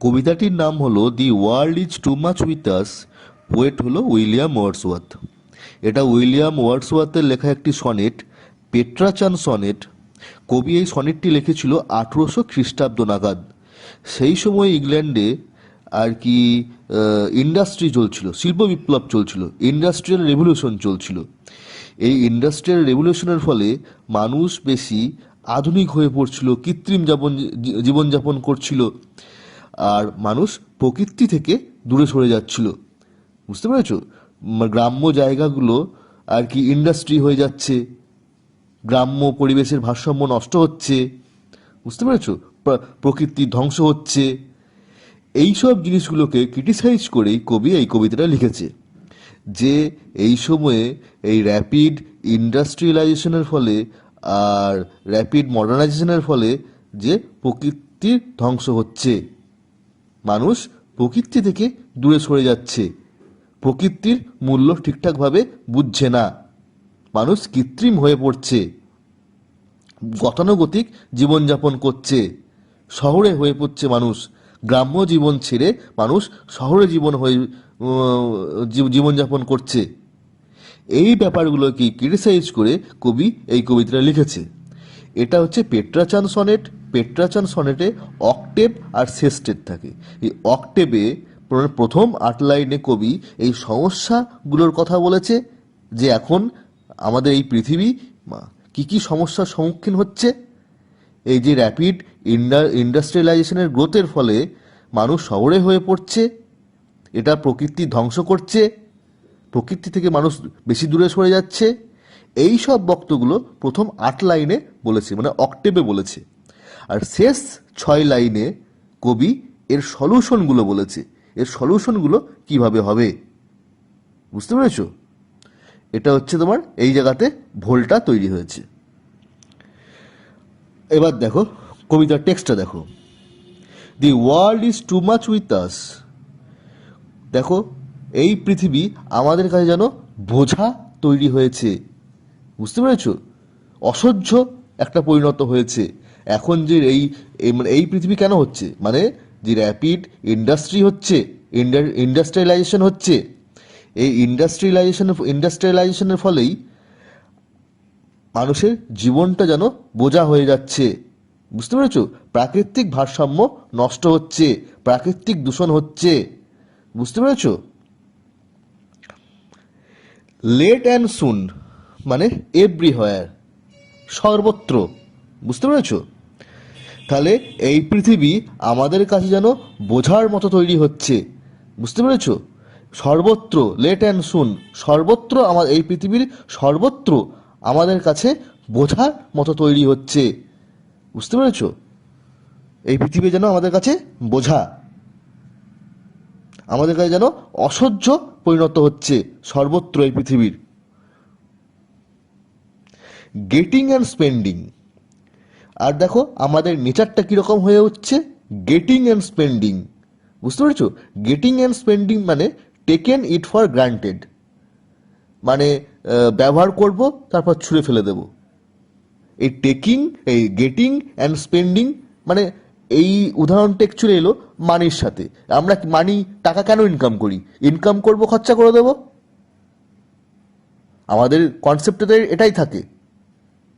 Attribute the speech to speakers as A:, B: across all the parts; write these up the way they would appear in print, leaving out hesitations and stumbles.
A: কবিতাটির নাম হলো the world is too much with us. Poet হলো উইলিয়াম ওয়ার্ডসওয়ার্থ। এটা উইলিয়াম ওয়ার্ডসওয়ার্থের লেখা একটি সনেট, পেট্রাচান সনেট। কবি এই সনেটটি লিখেছিল 1800 খ্রিস্টাব্দ নাগাদ। সেই সময় ইংল্যান্ডে আর কি ইন্ডাস্ট্রি চলছিল, শিল্প বিপ্লব চলছিল, ইন্ডাস্ট্রিয়াল রেভলিউশন চলছিল। এই ইন্ডাস্ট্রিয়াল রেভলিউশনের ফলে মানুষ বেশি আধুনিক হয়ে পড়ছিল, কৃত্রিম জীবনযাপন করছিল, আর মানুষ প্রকৃতি থেকে দূরে সরে যাচ্ছিল। বুঝতে পেরেছো? গ্রাম্য জায়গাগুলো আর কি ইন্ডাস্ট্রি হয়ে যাচ্ছে, গ্রাম্য পরিবেশের ভারসাম্য নষ্ট হচ্ছে। বুঝতে পেরেছো? প্রকৃতির ধ্বংস হচ্ছে। এইসব জিনিসগুলোকে ক্রিটিসাইজ করেই কবি এই কবিতাটা লিখেছে, যে এই সময়ে এই র্যাপিড ইন্ডাস্ট্রিয়ালাইজেশনের ফলে আর র্যাপিড মডার্নাইজেশনের ফলে যে প্রকৃতির ধ্বংস হচ্ছে, মানুষ প্রকৃতি থেকে দূরে সরে যাচ্ছে, প্রকৃতির মূল্য ঠিকঠাকভাবে বুঝছে না, মানুষ কৃত্রিম হয়ে পড়ছে, গতানুগতিক জীবনযাপন করছে, শহরে হয়ে পড়ছে মানুষ, গ্রাম্য জীবন ছেড়ে মানুষ শহরে জীবনযাপন করছে। এই ব্যাপারগুলোকে ক্রিটিসাইজ করে কবি এই কবিতাটা লিখেছে। এটা হচ্ছে পেট্রাচান সনেট। পেট্রাচান সনেটে অক্টেভ আর সেস্টেট থাকে। এই অক্টেভে প্রথম 8 লাইনে কবি এই সমস্যাগুলোর কথা বলেছে, যে এখন আমাদের এই পৃথিবী কি কি সমস্যার সম্মুখীন হচ্ছে। এই যে র্যাপিড ইন্ডাস্ট্রিয়ালাইজেশনের গ্রোথের ফলে মানুষ শহরে হয়ে পড়ছে, এটা প্রকৃতি ধ্বংস করছে, প্রকৃতি থেকে মানুষ বেশি দূরে সরে যাচ্ছে। এই সব বক্তব্যগুলো প্রথম 8 লাইনে বলেছে, মানে অক্টেভে বলেছে। আর শেষ 6 লাইনে কবি এর সলিউশনগুলো বলেছে, এর সলিউশনগুলো কিভাবে হবে। বুঝতে পেরেছ? এটা হচ্ছে তোমার এই জায়গাতে ভুলটা তৈরি হয়েছে। এবার দেখো কবিতার টেক্সটটা দেখো। The world is too much with us. দেখো, এই পৃথিবী আমাদের কাছে যেন বোঝা তৈরি হয়েছে। বুঝতে পেরেছ? অসহ্য একটা পরিণত হয়েছে। এখন যে এই পৃথিবী কেন হচ্ছে, মানে যে র্যাপিড ইন্ডাস্ট্রি হচ্ছে, ইন্ডাস্ট্রিয়ালাইজেশন হচ্ছে, এই ইন্ডাস্ট্রিয়ালাইজেশনের ফলেই মানুষের জীবনটা যেন বোঝা হয়ে যাচ্ছে। বুঝতে পেরেছ? প্রাকৃতিক ভারসাম্য নষ্ট হচ্ছে, প্রাকৃতিক দূষণ হচ্ছে। বুঝতে পেরেছ? লেট অ্যান্ড সুন মানে এভরিহোয়ার, সর্বত্র। বুঝতে পেরেছ? তাহলে এই পৃথিবী আমাদের কাছে যেন বোঝার মতো তৈরি হচ্ছে। বুঝতে পেরেছ? সর্বত্র, লেট অ্যান্ড সুন, সর্বত্র এই পৃথিবীর সর্বত্র আমাদের কাছে বোঝার মতো তৈরি হচ্ছে। বুঝতে পেরেছ? এই পৃথিবী যেন আমাদের কাছে বোঝা, আমাদের কাছে যেন অসহ্য পরিণত হচ্ছে সর্বত্র এই পৃথিবীর। Getting and spending. আর দেখো আমাদের নেচারটা কীরকম হয়ে উঠছে, গেটিং অ্যান্ড স্পেন্ডিং। বুঝতে পেরেছো? গেটিং অ্যান্ড স্পেন্ডিং মানে টেকেন ইট ফর গ্রান্টেড, মানে ব্যবহার করব তারপর ছুঁড়ে ফেলে দেব। এই গেটিং অ্যান্ড স্পেন্ডিং মানে এই উদাহরণটা অ্যাকচুয়ালি এলো মানির সাথে। আমরা টাকা কেন ইনকাম করি? ইনকাম করব, খরচা করে দেব। আমাদের কনসেপ্টে এটাই থাকে।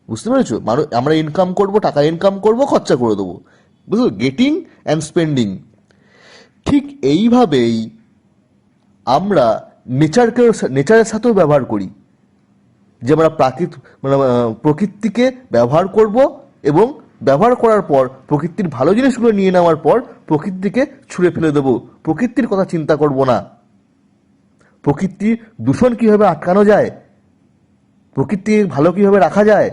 A: বুঝতে পেরেছো? আমরা ইনকাম করব, টাকা ইনকাম করব, খরচা করে দেবো। বুঝলো? Getting and spending. ঠিক এইভাবেই আমরা নেচারের সাথেও ব্যবহার করি, যে আমরা প্রকৃতিকে ব্যবহার করব এবং ব্যবহার করার পর প্রকৃতির ভালো জিনিসগুলো নিয়ে নেওয়ার পর প্রকৃতিকে ছুঁড়ে ফেলে দেব, প্রকৃতির কথা চিন্তা করব না। প্রকৃতির দূষণ কীভাবে আটকানো যায়, প্রকৃতির ভালো কীভাবে রাখা যায়,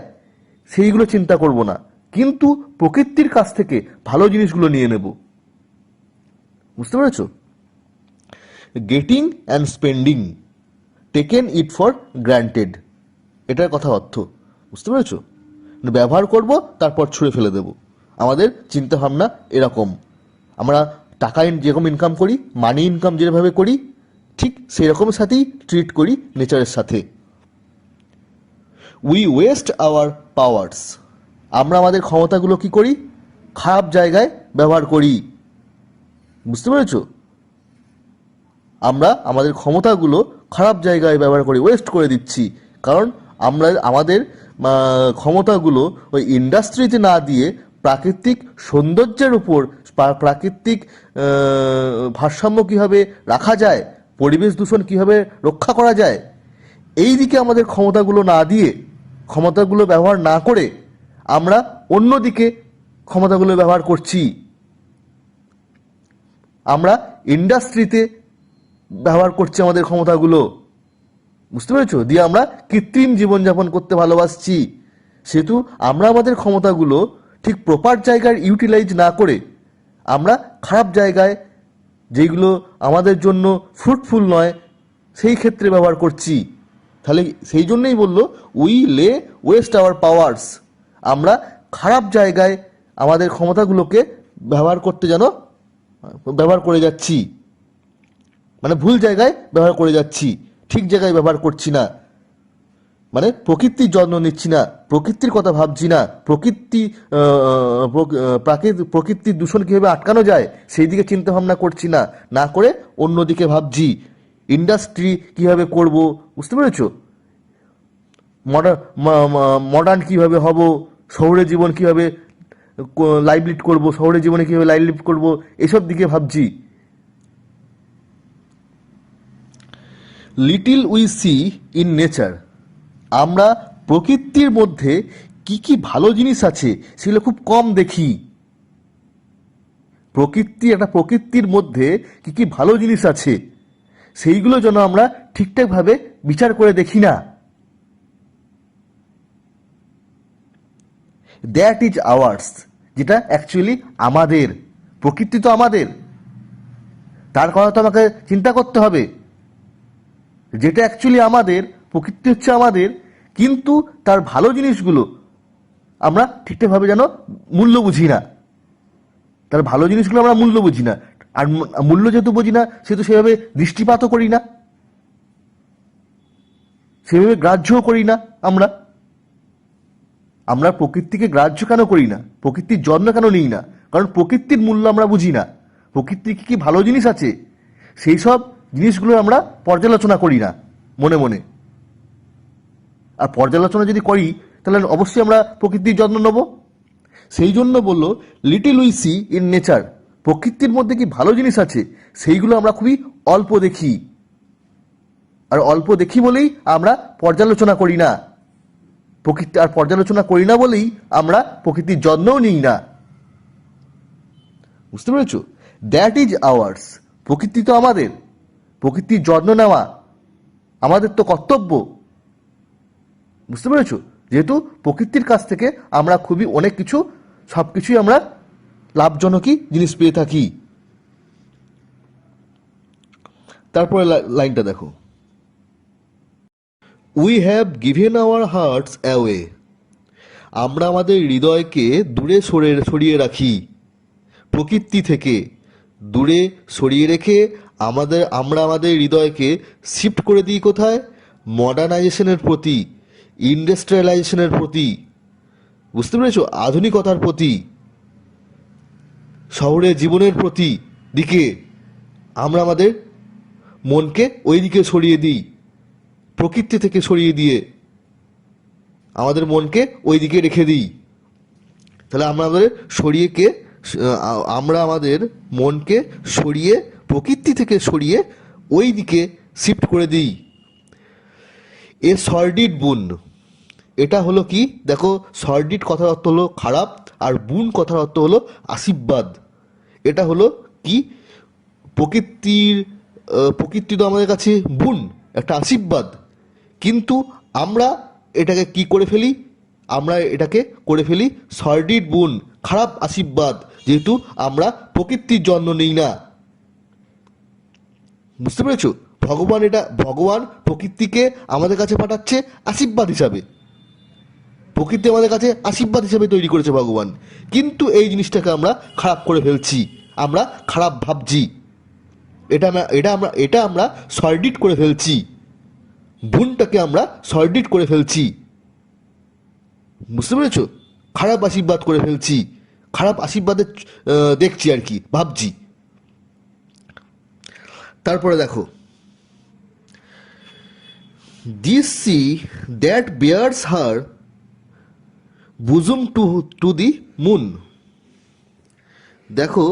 A: সেইগুলো চিন্তা করব না, কিন্তু প্রকৃতির কাছ থেকে ভালো জিনিসগুলো নিয়ে নেব। বুঝতে পেরেছ? Getting and spending, taken it for granted, এটার কথা অর্থ। বুঝতে পেরেছ? ব্যবহার করব তারপর ছুঁড়ে ফেলে দেব। আমাদের চিন্তাভাবনা এরকম। আমরা টাকা যেরকম ইনকাম করি, মানি ইনকাম যেভাবে করি, ঠিক সেই রকমের সাথেই ট্রিট করি নেচারের সাথে। We waste our powers. আমরা আমাদের ক্ষমতাগুলো কি করি? খারাপ জায়গায় ব্যবহার করি। বুঝতে পেরেছো? আমরা আমাদের ক্ষমতাগুলো খারাপ জায়গায় ব্যবহার করি, ওয়েস্ট করে দিচ্ছি। কারণ আমরা আমাদের ক্ষমতাগুলো ওই ইন্ডাস্ট্রিতে না দিয়ে প্রাকৃতিক সৌন্দর্যের উপর, প্রাকৃতিক ভারসাম্য কীভাবে রাখা যায়, পরিবেশ দূষণ কীভাবে রক্ষা করা যায়, এই দিকে আমাদের ক্ষমতাগুলো না দিয়ে, ক্ষমতাগুলো ব্যবহার না করে আমরা অন্যদিকে ক্ষমতাগুলো ব্যবহার করছি। আমরা ইন্ডাস্ট্রিতে ব্যবহার করছি আমাদের ক্ষমতাগুলো, বুঝতে পেরেছো? দিয়ে আমরা কৃত্রিম জীবনযাপন করতে ভালোবাসছি। সেহেতু আমরা আমাদের ক্ষমতাগুলো ঠিক প্রপার জায়গায় ইউটিলাইজ না করে আমরা খারাপ জায়গায়, যেগুলো আমাদের জন্য ফ্রুটফুল নয়, সেই ক্ষেত্রে ব্যবহার করছি। তাহলে সেই জন্যই বললো উই লে ওয়েস্ট আওয়ার পাওয়ার্স। আমরা খারাপ জায়গায় আমাদের ক্ষমতাগুলোকে ব্যবহার করতে ব্যবহার করে যাচ্ছি, মানে ভুল জায়গায় ব্যবহার করে যাচ্ছি, ঠিক জায়গায় ব্যবহার করছি না। মানে প্রকৃতির যত্ন নিচ্ছি না, প্রকৃতির কথা ভাবছি না, প্রকৃতির দূষণ কীভাবে আটকানো যায় সেই দিকে চিন্তা ভাবনা করছি না, না করে অন্যদিকে ভাবছি ইন্ডাস্ট্রি কীভাবে করব, বুঝতে পেরেছো? মডার্ন কীভাবে হব, শহুরে জীবন কীভাবে লাইভ লিড করবো, শহুরে জীবনে কীভাবে লাইভ লিড করবো, এসব দিকে ভাবছি। Little we see in nature. আমরা প্রকৃতির মধ্যে কি কি ভালো জিনিস আছে সেগুলো খুব কম দেখি। প্রকৃতির মধ্যে কি কি ভালো জিনিস আছে সেইগুলো যেন আমরা ঠিকঠাকভাবে বিচার করে দেখি না। দ্যাট ইজ আওয়ার্স, যেটা অ্যাকচুয়ালি আমাদের। প্রকৃতি তো আমাদের, তার কথা তো আমাকে চিন্তা করতে হবে। যেটা অ্যাকচুয়ালি আমাদের, প্রকৃতি হচ্ছে আমাদের, কিন্তু তার ভালো জিনিসগুলো আমরা ঠিকঠাকভাবে যেন মূল্য বুঝি না। তার ভালো জিনিসগুলো আমরা মূল্য বুঝি না, আর মূল্য যেহেতু বুঝি না সেহেতু সেভাবে দৃষ্টিপাতও করি না, সেভাবে গ্রাহ্যও করি না। আমরা প্রকৃতিকে গ্রাহ্য কেন করি না, প্রকৃতির যত্ন কেন নিই না? কারণ প্রকৃতির মূল্য আমরা বুঝি না। প্রকৃতির কি কি ভালো জিনিস আছে সেই সব জিনিসগুলো আমরা পর্যালোচনা করি না মনে মনে। আর পর্যালোচনা যদি করি তাহলে অবশ্যই আমরা প্রকৃতির যত্ন নেব। সেই জন্য বললো little we see in nature, প্রকৃতির মধ্যে কি ভালো জিনিস আছে সেইগুলো আমরা খুবই অল্প দেখি, আর অল্প দেখি বলেই আমরা পর্যালোচনা করি না। আর পর্যালোচনা করি না বলেই আমরা প্রকৃতির যত্নও নিই না। বুঝতে পেরেছো? দ্যাট ইজ আওয়ার্স, প্রকৃতি তো আমাদের, প্রকৃতির যত্ন নেওয়া আমাদের তো কর্তব্য। বুঝতে পেরেছো? যেহেতু প্রকৃতির কাছ থেকে আমরা খুবই অনেক কিছু, সব কিছুই আমরা লাভজনকই জিনিস পেয়ে থাকি। তারপরে লাইনটা দেখো, we have given hour hertz away. আমরা আমাদের হৃদয়কে দূরে সরিয়ে রাখি, প্রকৃতি থেকে দূরে সরিয়ে রেখে আমরা আমাদের হৃদয়কে শিফট করে দিই কোথায়? মডার্নাইজেশনের প্রতি, ইন্ডাস্ট্রিয়ালাইজেশনের প্রতি। বুঝতে পেরেছো? আধুনিকতার প্রতি, শহরের জীবনের প্রতি দিকে আমরা আমাদের মনকে ওই দিকে সরিয়ে দিই। প্রকৃতি থেকে সরিয়ে দিয়ে আমাদের মনকে ওই দিকে রেখে দিই। তাহলে আমরা আমাদের মনকে সরিয়ে, প্রকৃতি থেকে সরিয়ে ওই দিকে শিফট করে দিই। এ সর্ডিড বুন, এটা হলো কি দেখো, সর্ডিড কথার অর্থ হলো খারাপ, আর বুন কথার অর্থ হলো আশীর্বাদ। এটা হলো কি, প্রকৃতি তো আমাদের কাছে বুন, একটা আশীর্বাদ, কিন্তু আমরা এটাকে কি করে ফেলি? আমরা এটাকে করে ফেলি সর্ডিড বুন, খারাপ আশীর্বাদ, যেহেতু আমরা প্রকৃতির যত্ন নিই না। বুঝতে পেরেছো? ভগবান প্রকৃতিকে আমাদের কাছে পাঠাচ্ছে আশীর্বাদ হিসাবে, প্রকৃতি আমাদের কাছে আশীর্বাদ হিসাবে তৈরি করেছে ভগবান, কিন্তু এই জিনিসটাকে আমরা খারাপ করে ফেলছি, আমরা খারাপ ভাবছি, এটা আমরা সর্ডিড করে ফেলছি, বুনটাকে আমরা সর্ডিড করে ফেলছি। বুঝতে পেরেছো? খারাপ আশীর্বাদ করে ফেলছি, খারাপ আশীর্বাদের দেখছি আর কি, ভাবছি। তারপরে দেখো, this sea that bares her bosom to the moon. দেখো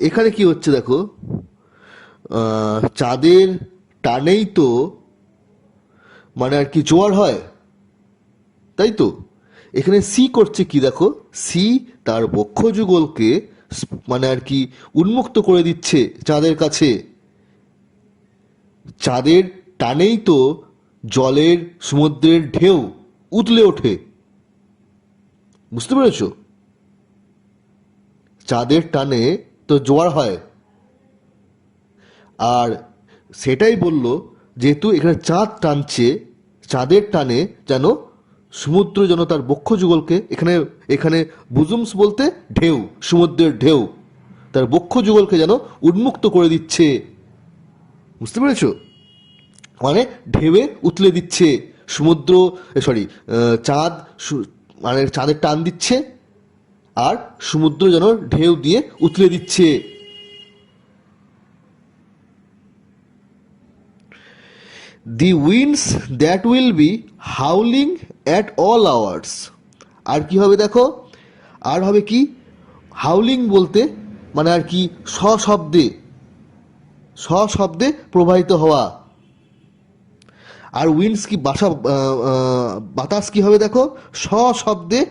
A: এখানে কি হচ্ছে, দেখো চাঁদের টানেই তো মানে আর কি জোয়ার হয়, তাই তো। এখানে সি করছে কি, দেখো সি তার বক্ষযুগলকে মানে আর কি উন্মুক্ত করে দিচ্ছে চাঁদের কাছে। চাঁদের টানেই তো জলের সমুদ্রের ঢেউ উতলে ওঠে, বুঝতে পেরেছ? চাঁদের টানে তো জোয়ার হয়, আর সেটাই বলল, যেহেতু এখানে চাঁদ টানছে, চাঁদের টানে যেন সমুদ্র যেন তার বক্ষযুগলকে, এখানে এখানে বুজুমস বলতে ঢেউ, সমুদ্রের ঢেউ তার বক্ষযুগলকে যেন উন্মুক্ত করে দিচ্ছে, বুঝতে পেরেছ? মানে ঢেউয়ে উতলে দিচ্ছে সমুদ্র, সরি চাঁদ, মানে চাঁদের টান দিচ্ছে আর সমুদ্র যেন ঢেউ দিয়ে উতলে দিচ্ছে। The winds that will be howling at all hours. আর কি হবে দেখো, আর হবে কি, হাউলিং বলতে মানে আর কি সশব্দে, সশব্দে প্রবাহিত হওয়া। আর উইন্ডস কি বাতাস কি হবে দেখো, সশব্দে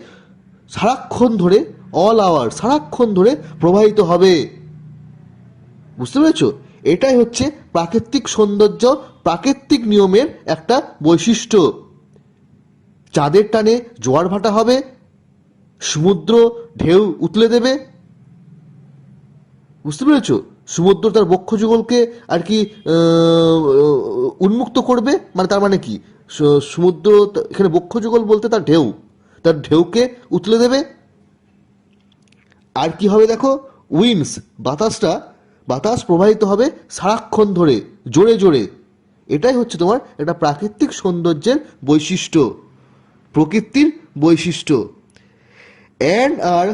A: সারাক্ষণ ধরে, অল আওয়ার সারাক্ষণ ধরে প্রবাহিত হবে, বুঝতে পেরেছ? এটাই হচ্ছে প্রাকৃতিক সৌন্দর্য, প্রাকৃতিক নিয়মের একটা বৈশিষ্ট্য। চাঁদের টানে জোয়ার ভাটা হবে, সমুদ্র ঢেউ উতলে দেবে, বুঝতে পেরেছ? সমুদ্র তার বক্ষযুগলকে আর কি উন্মুক্ত করবে, মানে তার মানে কি, সমুদ্র এখানে বক্ষযুগল বলতে তার ঢেউ, তার ঢেউকে উতলে দেবে। আর কি হবে দেখো, উইন্ডস বাতাস প্রবাহিত হবে সারাক্ষণ ধরে, জোরে জোরে। এটাই হচ্ছে তোমার একটা প্রাকৃতিক সৌন্দর্যের বৈশিষ্ট্য, প্রকৃতির বৈশিষ্ট্য। And are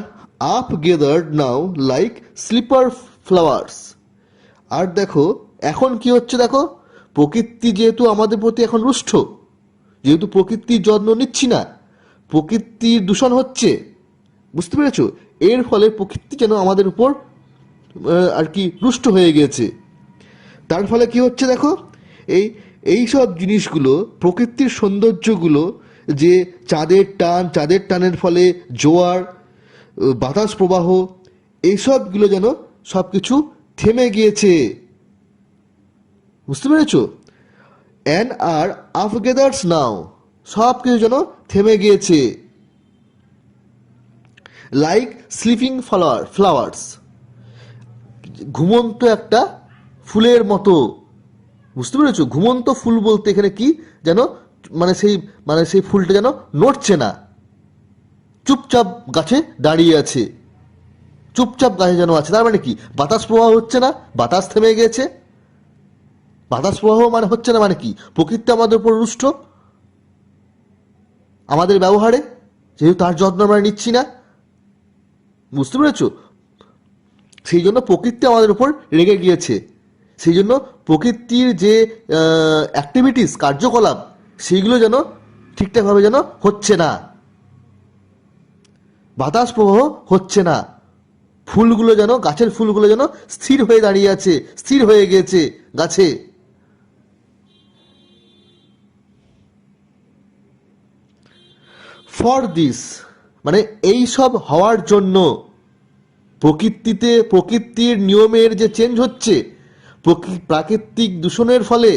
A: up gathered now like sleeping flowers. আর দেখো এখন কি হচ্ছে, দেখো প্রকৃতি যেহেতু আমাদের প্রতি এখন রুষ্ট, যেহেতু প্রকৃতির যত্ন নিচ্ছি না, প্রকৃতির দূষণ হচ্ছে, বুঝতে পেরেছো? এর ফলে প্রকৃতি যেন আমাদের উপর আর কি রুষ্ট হয়ে গেছে। তার ফলে কি হচ্ছে দেখো, এই সব জিনিসগুলো, প্রকৃতির সৌন্দর্যগুলো, যে চাঁদের টানের ফলে জোয়ার, বাতাস প্রবাহ, এইসবগুলো যেন সব কিছু থেমে গিয়েছে, বুঝতে পেরেছ? অ্যান্ড আর আফগেদার্স নাও, সব কিছু যেন থেমে গিয়েছে, লাইক স্লিপিং ফ্লাওয়ার্স, ঘুমন্ত একটা ফুলের মতো, বুঝতে পেরেছো? ঘুমন্ত ফুল বলতে এখানে কি যেন, সেই ফুলটা যেন নড়ছে না, চুপচাপ গাছে দাঁড়িয়ে আছে, চুপচাপ গাছে যেন আছে। তার মানে কি, বাতাস প্রবাহ হচ্ছে না, বাতাস থেমে গেছে। বাতাস প্রবাহ মানে হচ্ছে না, মানে কি, প্রকৃতি আমাদের উপর রুষ্ট আমাদের ব্যবহারে, যেহেতু তার যত্ন আমরা নিচ্ছি না, বুঝতে পেরেছো? সেই জন্য প্রকৃতি আমাদের উপর রেগে গিয়েছে, সেই জন্য প্রকৃতির যে অ্যাক্টিভিটিস, কার্যকলাপ, সেইগুলো যেন ঠিকঠাকভাবে যেন হচ্ছে না, বাতাস প্রবাহ হচ্ছে না, ফুলগুলো যেন, গাছের ফুলগুলো যেন স্থির হয়ে দাঁড়িয়ে আছে, স্থির হয়ে গিয়েছে গাছে। ফর দিস মানে এই সব হওয়ার জন্য, প্রকৃতির নিয়মের যে চেঞ্জ হচ্ছে, প্রাকৃতিক দূষণের ফলে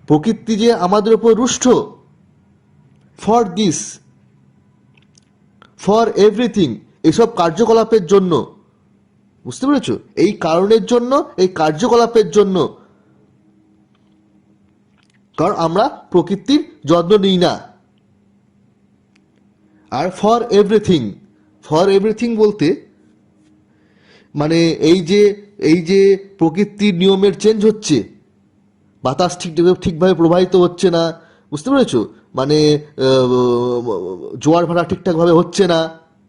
A: প্রকৃতি যে আমাদের উপর রুষ্ট, ফর দিস, ফর এভরিথিং, এসব কার্যকলাপের জন্য, বুঝতে পেরেছো? এই কারণের জন্য, এই কার্যকলাপের জন্য, কারণ আমরা প্রকৃতির যত্ন নিই না। আর ফর এভরিথিং বলতে মানে এই যে প্রকৃতির নিয়মের চেঞ্জ হচ্ছে, বাতাস ঠিকভাবে প্রবাহিত হচ্ছে না, বুঝতে পেরেছো? মানে জোয়ার ভাটা ঠিকঠাকভাবে হচ্ছে না,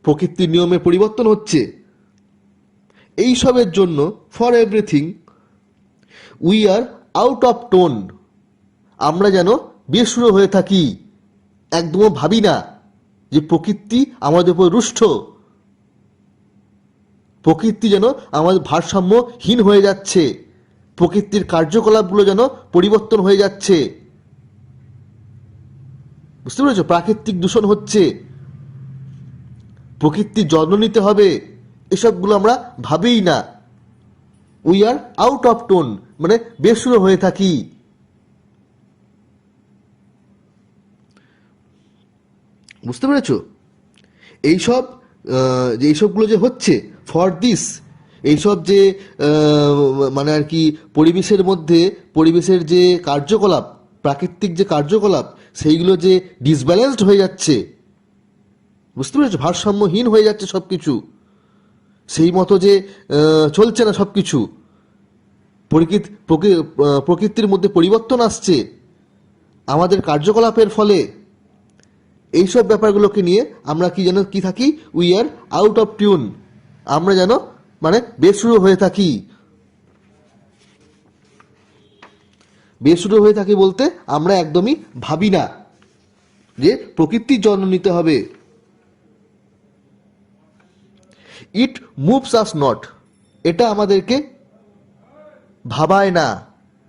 A: প্রকৃতির নিয়মের পরিবর্তন হচ্ছে, এইসবের জন্য, for everything, we are out of tone, আমরা যেন বেসুরো হয়ে থাকি, একদমও ভাবি না যে প্রকৃতি আমাদের উপর রুষ্ট, প্রকৃতি যেন আমাদের ভারসাম্যহীন হয়ে যাচ্ছে, প্রকৃতির কার্যকলাপগুলো যেন পরিবর্তন হয়ে যাচ্ছে, বুঝতে পেরেছো? প্রাকৃতিক দূষণ হচ্ছে, প্রকৃতির যত্ন নিতে হবে, এসবগুলো আমরা ভাবিই না। We are out of tone, মানে বেসুরো হয়ে থাকি। বুঝতে পেরেছো? এইসব যে এইসবগুলো যে হচ্ছে, ফর দিস, এইসব যে মানে আর কি পরিবেশের মধ্যে, পরিবেশের যে কার্যকলাপ, প্রাকৃতিক যে কার্যকলাপ, সেইগুলো যে ডিসব্যালেন্সড হয়ে যাচ্ছে, বুঝতে পেরেছো? ভারসাম্যহীন হয়ে যাচ্ছে সব কিছু, সেই মতো যে চলছে না সব কিছু, প্রকৃতির মধ্যে পরিবর্তন আসছে আমাদের কার্যকলাপের ফলে, এইসব ব্যাপারগুলোকে নিয়ে আমরা কি যেন কি থাকি, we are out of tune, আমরা যেন মানে বেসুরো হয়ে থাকি। বেসুরো হয়ে থাকি বলতে আমরা একদমই ভাবি না যে প্রকৃতির যত্ন নিতে হবে। ইট মুভস আস নট, এটা আমাদেরকে ভাবায় না,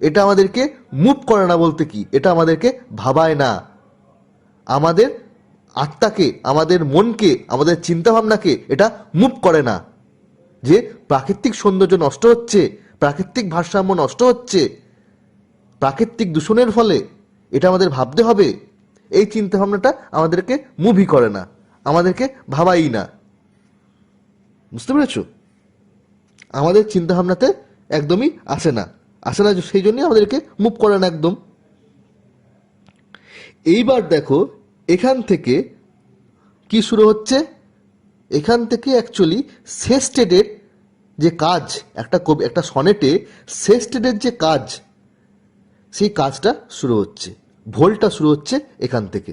A: এটা আমাদেরকে মুভ করে না বলতে কি, এটা আমাদেরকে ভাবায় না, আমাদের আত্মাকে, আমাদের মনকে, আমাদের চিন্তাভাবনাকে এটা মুভ করে না যে প্রাকৃতিক সৌন্দর্য নষ্ট হচ্ছে, প্রাকৃতিক ভারসাম্য নষ্ট হচ্ছে প্রাকৃতিক দূষণের ফলে, এটা আমাদের ভাবতে হবে, এই চিন্তাভাবনাটা আমাদেরকে মুভই করে না, আমাদেরকে ভাবাই না। বুঝতে পেরেছ? আমাদের চিন্তাভাবনাতে একদমই আসে না, সেই জন্যই আমাদেরকে মুভ করে না একদম। এইবার দেখো এখান থেকে কি শুরু হচ্ছে, এখান থেকে অ্যাকচুয়ালি সেস্টেডের যে কাজ, একটা সনেটে সেস্টেডের যে কাজ, সেই কাজটা শুরু হচ্ছে, ভোলটা শুরু হচ্ছে এখান থেকে।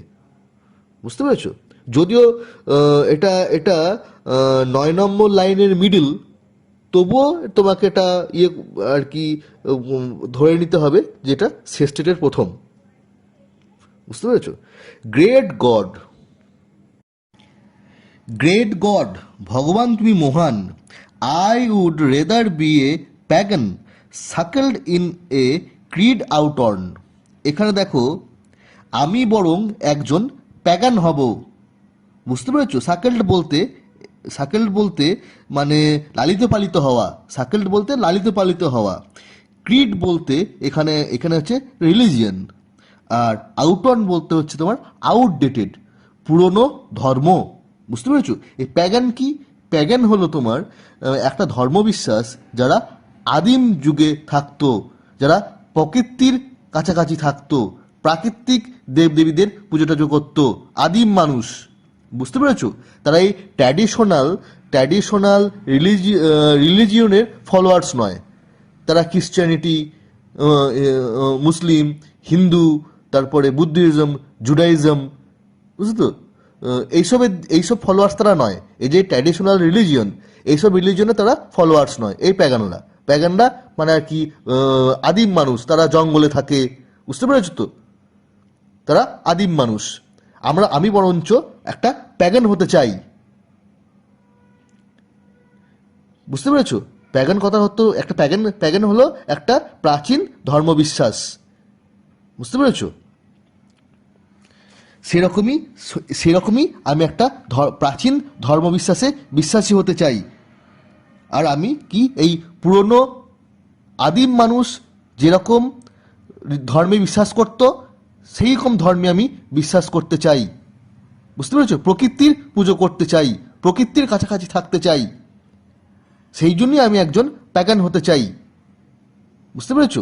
A: বুঝতে পেরেছো? যদিও এটা এটা 9 নম্বর লাইনের মিডিল, তবুও তোমাকে এটা আর কি ধরে নিতে হবে যেটা সেস্টেডের প্রথম। বুঝতে পেরেছো? গ্রেট গড, গ্রেট গড, ভগবান তুমি মহান, I would rather be a pagan suckled in a creed outworn. এখানে দেখো, আমি বরং একজন প্যাগান হব। বুঝতে পেরেছো? সাকেলড বলতে মানে লালিত পালিত হওয়া, সাকেলড বলতে লালিত পালিত হওয়া, ক্রিড বলতে এখানে এখানে হচ্ছে রিলিজিয়ন, আর আউটর্ন বলতে হচ্ছে তোমার আউটডেটেড, পুরনো ধর্ম। বুঝতে পেরেছো? এই প্যাগান কি? প্যাগান হলো তোমার একটা ধর্মবিশ্বাস যারা আদিম যুগে থাকতো, যারা প্রকৃতির কাছাকাছি থাকতো, প্রাকৃতিক দেবদেবীদের পুজো টুজো করতো, আদিম মানুষ। বুঝতে পেরেছো? তারা এই ট্র্যাডিশনাল রিলিজিয়নের ফলোয়ার্স নয়, তারা ক্রিশ্চিয়ানিটি, মুসলিম, হিন্দু, তারপরে বুদ্ধিজম, জুডাইজম, বুঝতো? এইসব ফলোয়ার্স তারা নয়, এই যে ট্র্যাডিশনাল রিলিজিয়ন, এইসব রিলিজিয়নে তারা ফলোয়ার্স নয় এই প্যাগানরা মানে আর কি আদিম মানুষ, তারা জঙ্গলে থাকে। বুঝতে পেরেছো তো? তারা আদিম মানুষ। আমি বরঞ্চ একটা প্যাগান হতে চাই। বুঝতে পেরেছো? প্যাগান কথা হতো একটা প্যাগান হলো একটা প্রাচীন ধর্মবিশ্বাস। বুঝতে পেরেছো? সেরকমই আমি একটা প্রাচীন ধর্মবিশ্বাসে বিশ্বাসী হতে চাই। আর আমি কি এই পুরনো আদিম মানুষ যেরকম ধর্মে বিশ্বাস করত, সেই রকম ধর্মে আমি বিশ্বাস করতে চাই। বুঝতে পেরেছো? প্রকৃতির পুজো করতে চাই, প্রকৃতির কাছাকাছি থাকতে চাই, সেই জন্যই আমি একজন প্যাগান হতে চাই। বুঝতে পেরেছো?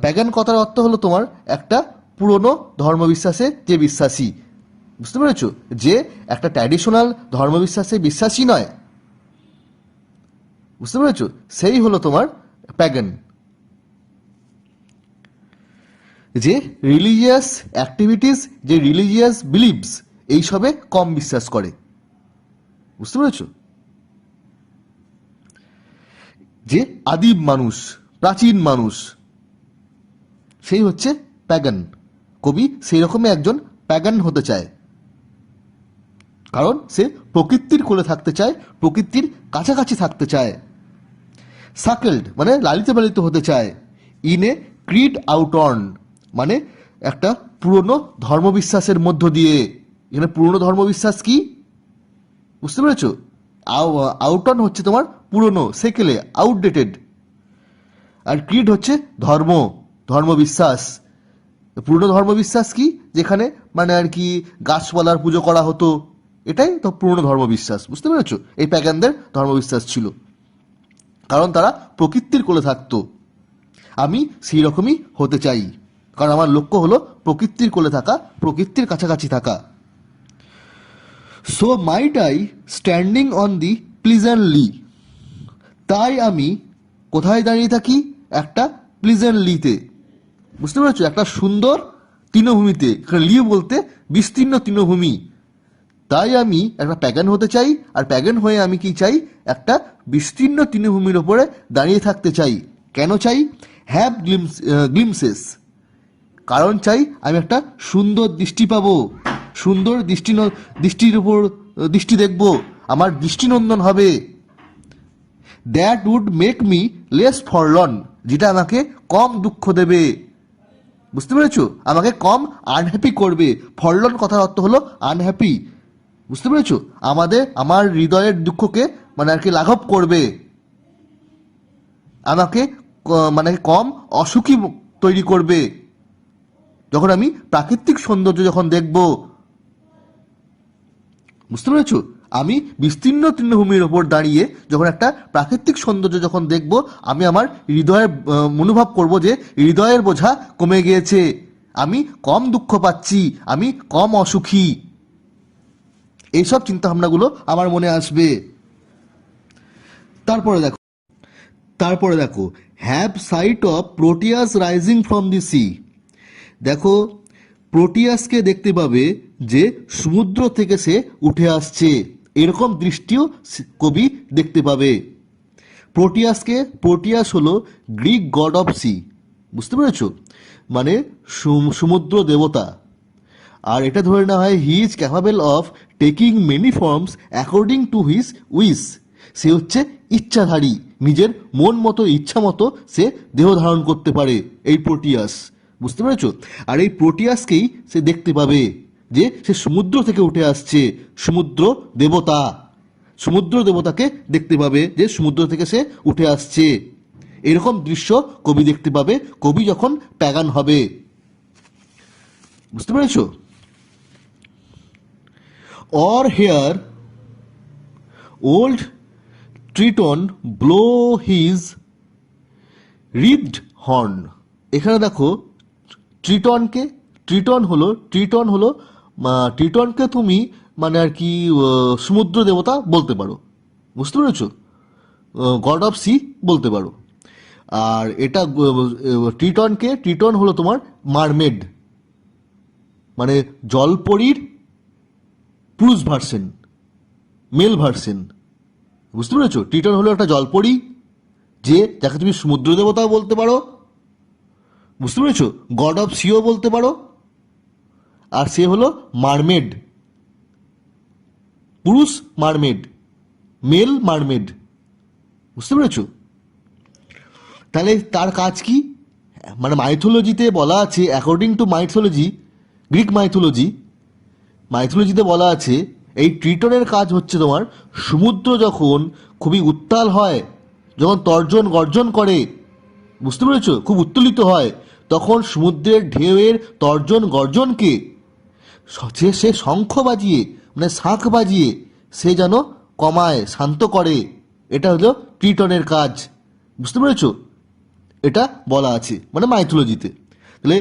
A: প্যাগান কথার অর্থ হলো তোমার একটা পুরনো ধর্মবিশ্বাসে যে বিশ্বাসী। বুঝতে পেরেছো? যে একটা ট্র্যাডিশনাল ধর্মবিশ্বাসে বিশ্বাসী নয়। বুঝতে পেরেছো? সেই হলো তোমার প্যাগান, যে রিলিজিয়াস অ্যাক্টিভিটিস, যে রিলিজিয়াস বিলিভস, এইসবে কম বিশ্বাস করে। বুঝতে পেরেছো? যে আদিম মানুষ, প্রাচীন মানুষ, সেই হচ্ছে প্যাগান। কবি সেই রকমই একজন প্যাগান হতে চায়, কারণ সে প্রকৃতির কোলে থাকতে চায়, প্রকৃতির কাছাকাছি থাকতে চায়। সাকেলড মানে লালিত পালিত হতে চায়। ইন এ ক্রিড আউটর্ন মানে একটা পুরনো ধর্মবিশ্বাসের মধ্য দিয়ে। এখানে পুরনো ধর্মবিশ্বাস কি বুঝতে পেরেছ? আউটর্ন হচ্ছে তোমার পুরনো, সেকেলে আউটডেটেড, আর ক্রিড হচ্ছে ধর্ম, ধর্মবিশ্বাস। পুরনো ধর্মবিশ্বাস কি, যেখানে মানে আর কি গাছপালার পুজো করা হতো, এটাই তো পুরনো ধর্মবিশ্বাস। বুঝতে পেরেছ? এই প্যাগানদের ধর্মবিশ্বাস ছিল, কারণ তারা প্রকৃতির কোলে থাকতো। আমি সেই রকমই হতে চাই, কারণ আমার লক্ষ্য হলো প্রকৃতির কোলে থাকা, প্রকৃতির কাছাকাছি থাকা। So might I standing on the pleasantly, তাই আমি কোথায় দাঁড়িয়ে থাকি? একটা প্লিজেন্টলিতে। বুঝতে পেরেছো? একটা সুন্দর তৃণভূমিতে। এখানে লি বলতে বিস্তীর্ণ তৃণভূমি। তাই আমি একটা প্যাগান হতে চাই, আর প্যাগান হয়ে আমি কি চাই? একটা বিস্তীর্ণ তৃণভূমির ওপরে দাঁড়িয়ে থাকতে চাই। কেন চাই? হ্যাভ গ্লিমসেস, কারণ চাই আমি একটা সুন্দর দৃষ্টি পাবো, সুন্দর দৃষ্টির উপর দৃষ্টি দেখব, আমার দৃষ্টিনন্দন হবে। That would make me less forlorn, যেটা আমাকে কম দুঃখ দেবে। বুঝতে পেরেছো? আমাকে কম আনহ্যাপি করবে। ফরলন কথার অর্থ হলো আনহ্যাপি। বুঝতে পেরেছো? আমার হৃদয়ের দুঃখকে মানে আর কি লাঘব করবে, আমাকে মানে কম অসুখী তৈরি করবে যখন আমি প্রাকৃতিক সৌন্দর্য যখন দেখব। বুঝতে পেরেছো? আমি বিস্তীর্ণ তৃণভূমির ওপর দাঁড়িয়ে যখন একটা প্রাকৃতিক সৌন্দর্য যখন দেখব, আমি আমার হৃদয়ের অনুভব করব যে হৃদয়ের বোঝা কমে গিয়েছে, আমি কম দুঃখ পাচ্ছি, আমি কম অসুখী। এইসব চিন্তাভাবনাগুলো আমার মনে আসবে। তারপরে দেখো have sight of Proteus rising from the sea. দেখো প্রোটিয়াসকে দেখতে পাবে যে সমুদ্র থেকে সে উঠে আসছে, এরকম দৃষ্টিও কবি দেখতে পাবে। প্রোটিয়াস হলো গ্রিক গড অফ সি। বুঝতে পেরেছ? মানে সমুদ্র দেবতা। আর এটা ধরে নেওয়া হয় he is capable of taking many forms according to his wish. সে হচ্ছে ইচ্ছাধারী, নিজের মন মতো ইচ্ছা মতো সে দেহ ধারণ করতে পারে, এই প্রোটিয়াস। বুঝতে পেরেছ? আর এই প্রোটিয়াসকেই সে দেখতে পাবে যে সে সমুদ্র থেকে উঠে আসছে, সমুদ্র দেবতা। সমুদ্র দেবতাকে দেখতে পাবে যে সমুদ্র থেকে সে উঠে আসছে। এরকম দৃশ্য কবি দেখতে পাবে কবি যখন প্যাগান হবে। বুঝতে পেরেছ? Or hear old Triton blow his wreathed horn. এখানে দেখো ট্রিটনকে তুমি মানে আর কি সমুদ্র দেবতা বলতে পারো। বুঝতে পেরেছো? গড অফ সি বলতে পারো। আর এটা ট্রিটন হলো তোমার মারমেড, মানে জলপরীর পুরুষ ভার্সেন, মেল ভার্সেন। বুঝতে পেরেছো? ট্রিটন হলো একটা জলপরী, যাকে তুমি সমুদ্র দেবতাও বলতে পারো। বুঝতে পেরেছো? গড অফ সিও বলতে পারো। আর সে হলো মারমেড, পুরুষ মারমেড, মেল মারমেড। বুঝতে পেরেছো? তাহলে তার কাজ কি? মানে মাইথোলজিতে বলা আছে, অ্যাকর্ডিং টু গ্রিক মাইথোলজিতে বলা আছে এই ট্রিটনের কাজ হচ্ছে তোমার সমুদ্র যখন খুবই উত্তাল হয়, যখন তর্জন গর্জন করে, বুঝতে পেরেছো, খুব উত্তোলিত হয়, তখন সমুদ্রের ঢেউয়ের তর্জন গর্জনকে সে শঙ্খ বাজিয়ে মানে শাঁখ বাজিয়ে সে যেন কমায়, শান্ত করে। এটা হলো ট্রিটনের কাজ। বুঝতে পেরেছো? এটা বলা আছে মানে মাইথোলজিতে। তাহলে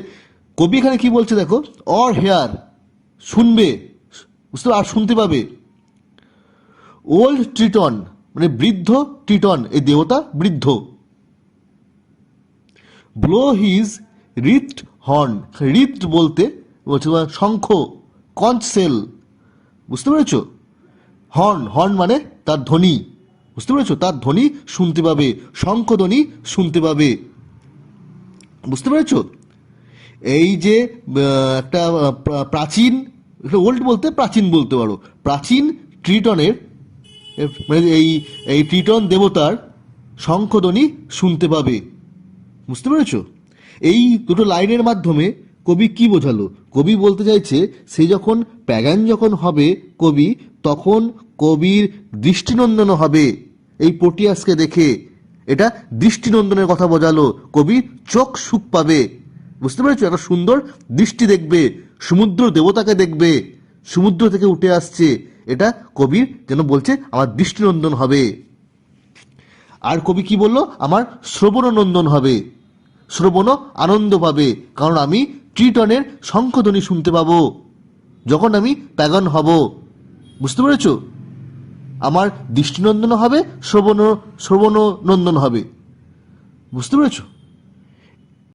A: কবি এখানে কি বলছে দেখো, অর হেয়ার শুনবে, বুঝতে আর শুনতে পাবে। ওল্ড ট্রিটন মানে বৃদ্ধ ট্রিটন, এই দেবতা বৃদ্ধ। ব্লো হিজ রিথড হর্ন, রিথড বলতে বলছে শঙ্খ, কঞ্চ সেল। বুঝতে পেরেছ? হর্ন মানে তার ধ্বনি। বুঝতে পেরেছো? তার ধ্বনি শুনতে পাবে, শঙ্খধ্বনি শুনতে পাবে। বুঝতে পেরেছো? এই যে একটা প্রাচীন, ওল্ড বলতে প্রাচীন বলতে পারো, প্রাচীন ট্রিটনের মানে এই ট্রিটন দেবতার শঙ্খধ্বনি শুনতে পাবে। বুঝতে পেরেছো? এই দুটো লাইনের মাধ্যমে কবি কি বোঝালো? কবি বলতে চাইছে সে যখন প্যাগান যখন হবে কবি, তখন কবির দৃষ্টিনন্দন হবে এই প্রোটিয়াসকে দেখে। এটা দৃষ্টিনন্দনের কথা বোঝালো, কবির চোখ সুখ পাবে। বুঝতে পেরেছো? একটা সুন্দর দৃষ্টি দেখবে, সমুদ্র দেবতাকে দেখবে, সমুদ্র থেকে উঠে আসছে, এটা কবির যেন বলছে আমার দৃষ্টিনন্দন হবে। আর কবি কি বলল? আমার শ্রবণনন্দন হবে, শ্রবণ আনন্দ পাবে, কারণ আমি ট্রিটনের শঙ্খধ্বনি শুনতে পাবো যখন আমি প্যাগান হব। বুঝতে পেরেছো? আমার দৃষ্টিনন্দন হবে, শ্রবণ নন্দন হবে। বুঝতে পেরেছো?